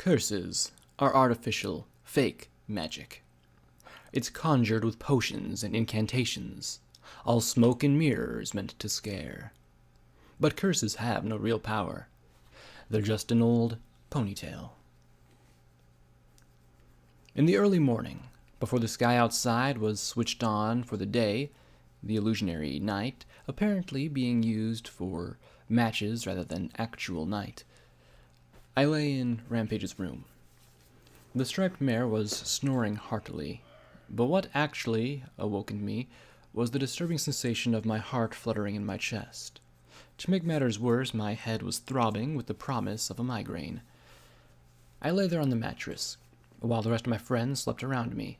Curses are artificial, fake magic. It's conjured with potions and incantations, all smoke and mirrors meant to scare. But curses have no real power. They're just an old ponytail. In the early morning, before the sky outside was switched on for the day, the illusionary night apparently being used for matches rather than actual night, I lay in Rampage's room. The striped mare was snoring heartily, but what actually awoke in me was the disturbing sensation of my heart fluttering in my chest. To make matters worse, my head was throbbing with the promise of a migraine. I lay there on the mattress, while the rest of my friends slept around me,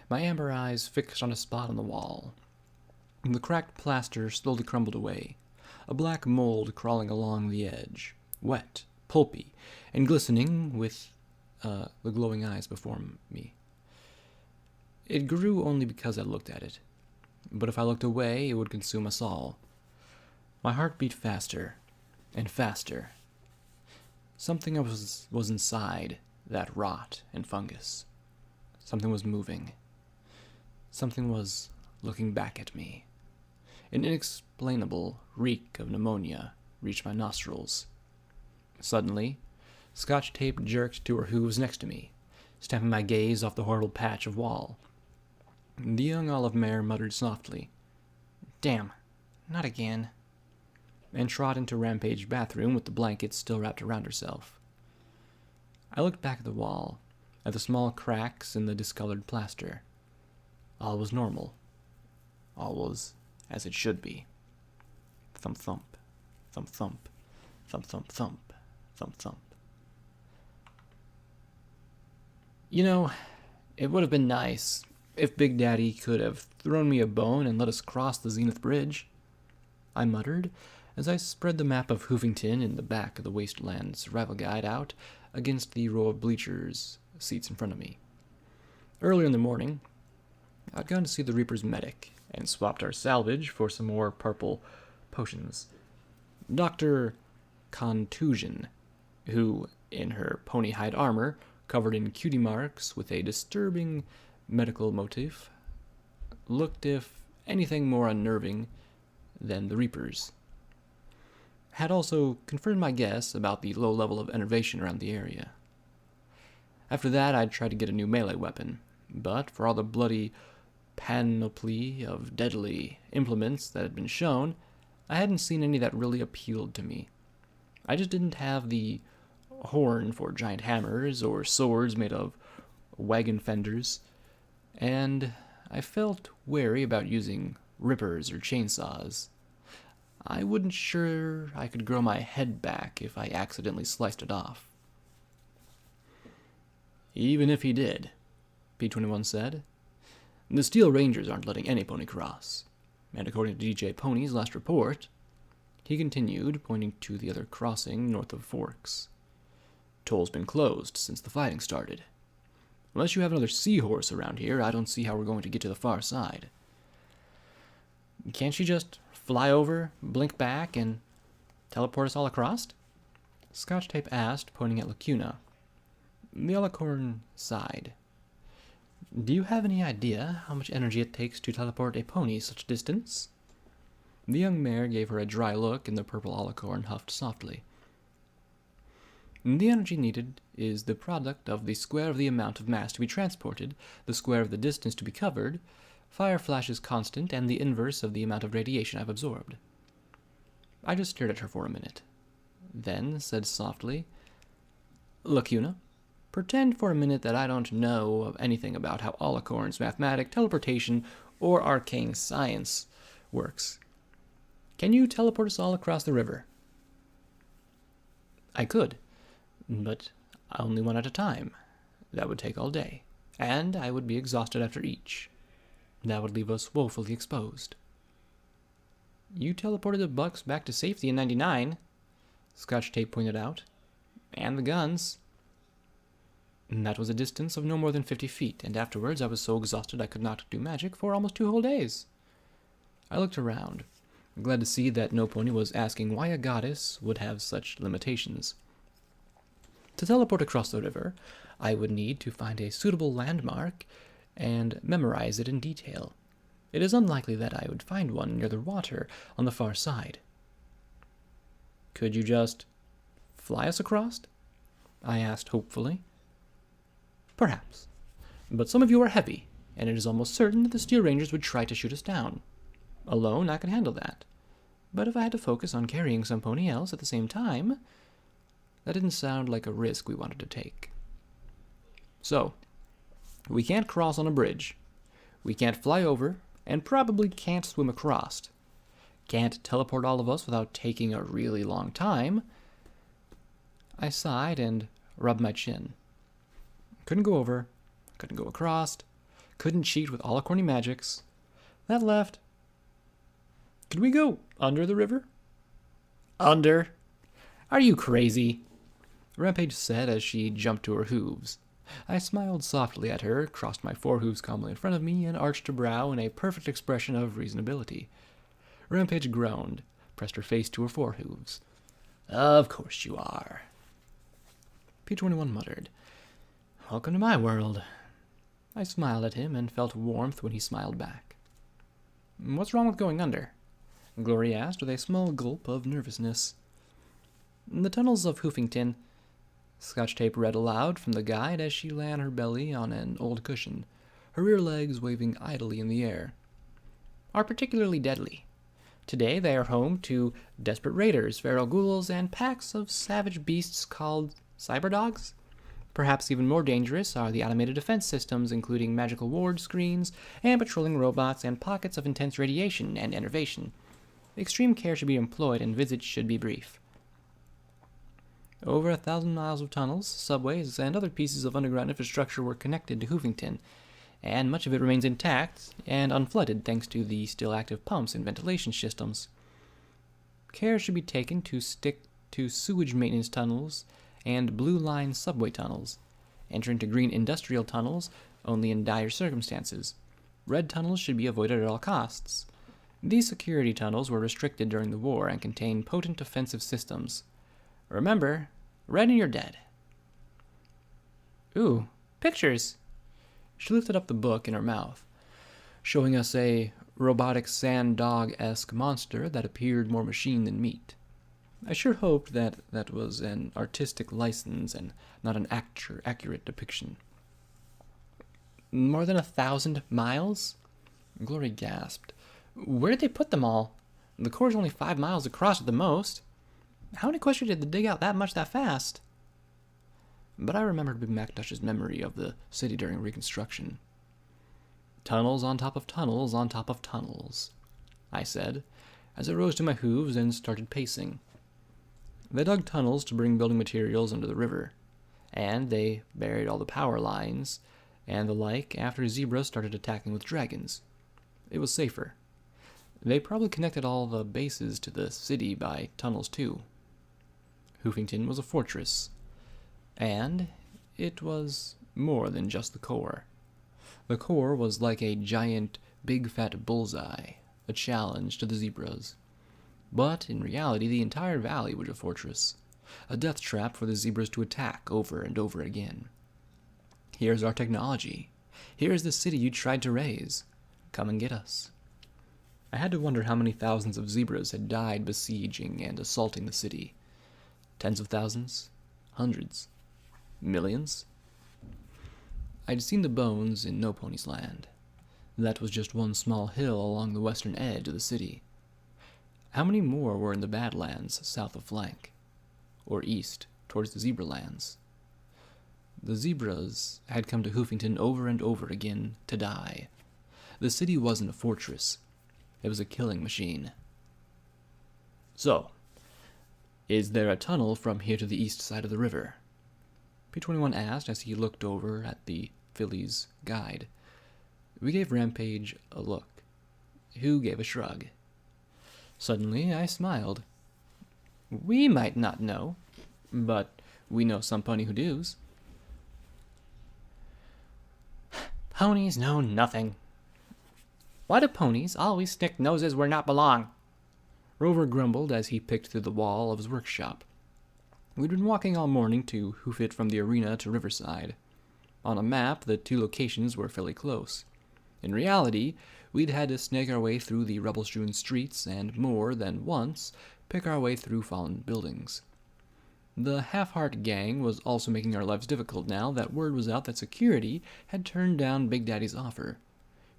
my amber eyes fixed on a spot on the wall. The cracked plaster slowly crumbled away, a black mold crawling along the edge, wet, pulpy, and glistening with the glowing eyes before me. It grew only because I looked at it, but if I looked away, it would consume us all. My heart beat faster and faster. Something was inside that rot and fungus. Something was moving. Something was looking back at me. An inexplainable reek of pneumonia reached my nostrils. Suddenly, Scotch tape jerked to her hooves next to me, stamping my gaze off the horrible patch of wall. The young olive mare muttered softly, "Damn, not again," and trod into Rampage's bathroom with the blankets still wrapped around herself. I looked back at the wall, at the small cracks in the discolored plaster. All was normal. All was as it should be. Thump thump, thump thump, thump thump thump, thump thump. You know, it would have been nice if Big Daddy could have thrown me a bone and let us cross the Zenith Bridge, I muttered as I spread the map of Hoovington in the back of the Wasteland Survival Guide out against the row of bleachers seats in front of me. Earlier in the morning, I'd gone to see the Reaper's medic and swapped our salvage for some more purple potions. Dr. Contusion, who, in her pony hide armor, covered in cutie marks with a disturbing medical motif, looked if anything more unnerving than the Reapers. Had also confirmed my guess about the low level of enervation around the area. After that, I'd tried to get a new melee weapon, but for all the bloody panoply of deadly implements that had been shown, I hadn't seen any that really appealed to me. I just didn't have the horn for giant hammers or swords made of wagon fenders, and I felt wary about using rippers or chainsaws. I wasn't sure I could grow my head back if I accidentally sliced it off. Even if he did, P21 said, the Steel Rangers aren't letting any pony cross. And according to DJ Pony's last report, he continued, pointing to the other crossing north of Forks, toll's been closed since the fighting started. Unless you have another seahorse around here, I don't see how we're going to get to the far side. Can't she just fly over, blink back, and teleport us all across? Scotch Tape asked, pointing at Lacuna. The Alicorn sighed. Do you have any idea how much energy it takes to teleport a pony such a distance? The young mare gave her a dry look, and the purple Alicorn huffed softly. The energy needed is the product of the square of the amount of mass to be transported, the square of the distance to be covered, fire flashes constant, and the inverse of the amount of radiation I've absorbed. I just stared at her for a minute, then said softly, Lacuna, pretend for a minute that I don't know anything about how Alicorn's mathematic, teleportation, or arcane science works. Can you teleport us all across the river? I could, but only one at a time. That would take all day, and I would be exhausted after each. That would leave us woefully exposed. You teleported the Bucks back to safety in '99, Scotch Tape pointed out. And the guns. And that was a distance of no more than 50 feet, and afterwards I was so exhausted I could not do magic for almost 2 whole days. I looked around, glad to see that no pony was asking why a goddess would have such limitations. To teleport across the river, I would need to find a suitable landmark and memorize it in detail. It is unlikely that I would find one near the water on the far side. Could you just fly us across? I asked hopefully. Perhaps, but some of you are heavy, and it is almost certain that the Steel Rangers would try to shoot us down. Alone, I can handle that. But if I had to focus on carrying some pony else at the same time, that didn't sound like a risk we wanted to take. So, we can't cross on a bridge. We can't fly over, and probably can't swim across. Can't teleport all of us without taking a really long time. I sighed and rubbed my chin. Couldn't go over, couldn't go across, couldn't cheat with all our corny magics. That left. Could we go under the river? Under? Are you crazy? Rampage said as she jumped to her hooves. I smiled softly at her, crossed my forehooves calmly in front of me, and arched a brow in a perfect expression of reasonability. Rampage groaned, pressed her face to her forehooves. Of course you are. P21 muttered, Welcome to my world. I smiled at him and felt warmth when he smiled back. What's wrong with going under? Glory asked with a small gulp of nervousness. The tunnels of Hoofington, Scotch Tape read aloud from the guide as she lay on her belly on an old cushion, her rear legs waving idly in the air, are particularly deadly. Today they are home to desperate raiders, feral ghouls, and packs of savage beasts called cyberdogs. Perhaps even more dangerous are the automated defense systems, including magical ward screens and patrolling robots and pockets of intense radiation and enervation. Extreme care should be employed and visits should be brief. Over 1,000 miles of tunnels, subways, and other pieces of underground infrastructure were connected to Hoofington, and much of it remains intact and unflooded thanks to the still active pumps and ventilation systems. Care should be taken to stick to sewage maintenance tunnels and blue line subway tunnels. Enter into green industrial tunnels only in dire circumstances. Red tunnels should be avoided at all costs. These security tunnels were restricted during the war and contain potent offensive systems. Remember, red and you're dead. Ooh, pictures! She lifted up the book in her mouth, showing us a robotic sand dog-esque monster that appeared more machine than meat. I sure hoped that was an artistic license and not an accurate depiction. More than 1,000 miles? Glory gasped. Where did they put them all? The core is only 5 miles across at the most. How in Equestria did they dig out that much that fast? But I remembered Big Macdush's memory of the city during Reconstruction. Tunnels on top of tunnels on top of tunnels, I said, as I rose to my hooves and started pacing. They dug tunnels to bring building materials under the river, and they buried all the power lines and the like after zebras started attacking with dragons. It was safer. They probably connected all the bases to the city by tunnels too. Hoofington was a fortress, and it was more than just the core. The core was like a giant, big fat bullseye, a challenge to the zebras. But in reality, the entire valley was a fortress, a death trap for the zebras to attack over and over again. Here's our technology. Here's the city you tried to raise. Come and get us. I had to wonder how many thousands of zebras had died besieging and assaulting the city. Tens of thousands? Hundreds? Millions? I'd seen the bones in No Pony's Land. That was just one small hill along the western edge of the city. How many more were in the Badlands south of Flank? Or east, towards the Zebralands? The zebras had come to Hoofington over and over again to die. The city wasn't a fortress. It was a killing machine. So, is there a tunnel from here to the east side of the river? P21 asked as he looked over at the filly's guide. We gave Rampage a look. Who gave a shrug. Suddenly, I smiled. We might not know, but we know some pony who does. Ponies know nothing. Why do ponies always stick noses where not belong? Rover grumbled as he picked through the wall of his workshop. We'd been walking all morning to hoof it from the arena to Riverside. On a map, the two locations were fairly close. In reality, we'd had to snake our way through the rubble-strewn streets and more than once pick our way through fallen buildings. The Half-Heart gang was also making our lives difficult now that word was out that security had turned down Big Daddy's offer.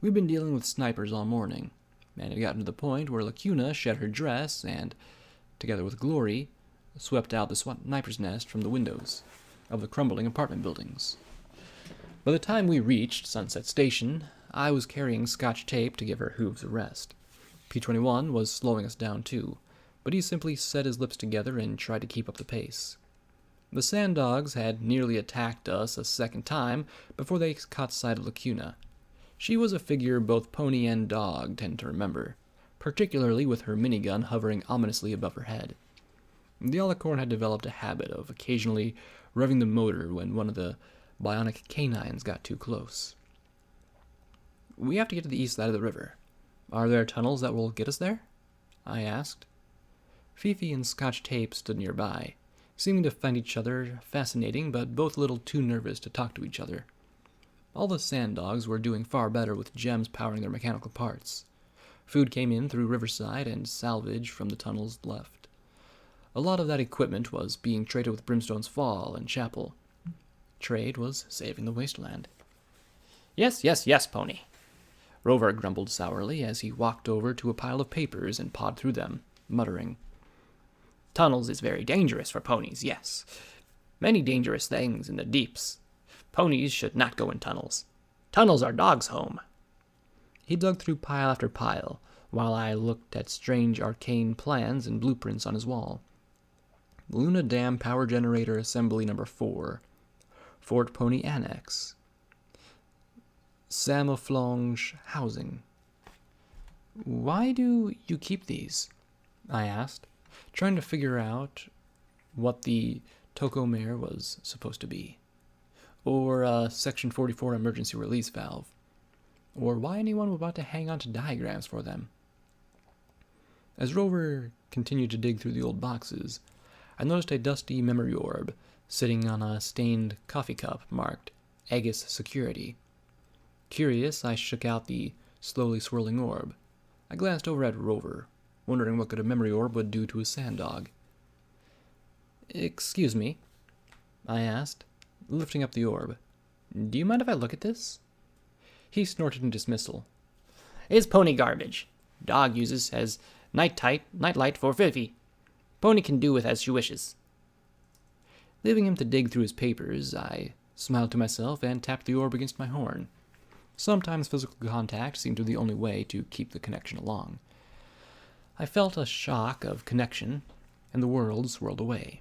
We'd been dealing with snipers all morning, and it had gotten to the point where Lacuna shed her dress and, together with Glory, swept out the sniper's nest from the windows of the crumbling apartment buildings. By the time we reached Sunset Station, I was carrying scotch tape to give her hooves a rest. P-21 was slowing us down too, but he simply set his lips together and tried to keep up the pace. The sand dogs had nearly attacked us a second time before they caught sight of Lacuna. She was a figure both pony and dog tend to remember, particularly with her minigun hovering ominously above her head. The Alicorn had developed a habit of occasionally revving the motor when one of the bionic canines got too close. "We have to get to the east side of the river. Are there tunnels that will get us there?" I asked. Fifi and Scotch Tape stood nearby, seeming to find each other fascinating, but both a little too nervous to talk to each other. All the sand dogs were doing far better with gems powering their mechanical parts. Food came in through Riverside and salvage from the tunnels left. A lot of that equipment was being traded with Brimstone's Fall and Chapel. Trade was saving the wasteland. Yes, Pony," Rover grumbled sourly as he walked over to a pile of papers and pawed through them, muttering. "Tunnels is very dangerous for ponies, yes. Many dangerous things in the deeps. Ponies should not go in tunnels. Tunnels are dogs' home." He dug through pile after pile, while I looked at strange arcane plans and blueprints on his wall. Luna Dam Power Generator Assembly No. 4. Fort Pony Annex. Samoflonge Housing. "Why do you keep these?" I asked, trying to figure out what the Tocomare was supposed to be, or a Section 44 emergency release valve, or why anyone would want to hang on to diagrams for them. As Rover continued to dig through the old boxes, I noticed a dusty memory orb sitting on a stained coffee cup marked Aegis Security. Curious, I shook out the slowly swirling orb. I glanced over at Rover, wondering what good a memory orb would do to a sand dog. "Excuse me," I asked, lifting up the orb. "Do you mind if I look at this?" He snorted in dismissal. "It's pony garbage. Dog uses as night light for Fifi. Pony can do with as she wishes." Leaving him to dig through his papers, I smiled to myself and tapped the orb against my horn. Sometimes physical contact seemed to be the only way to keep the connection along. I felt a shock of connection, and the world swirled away.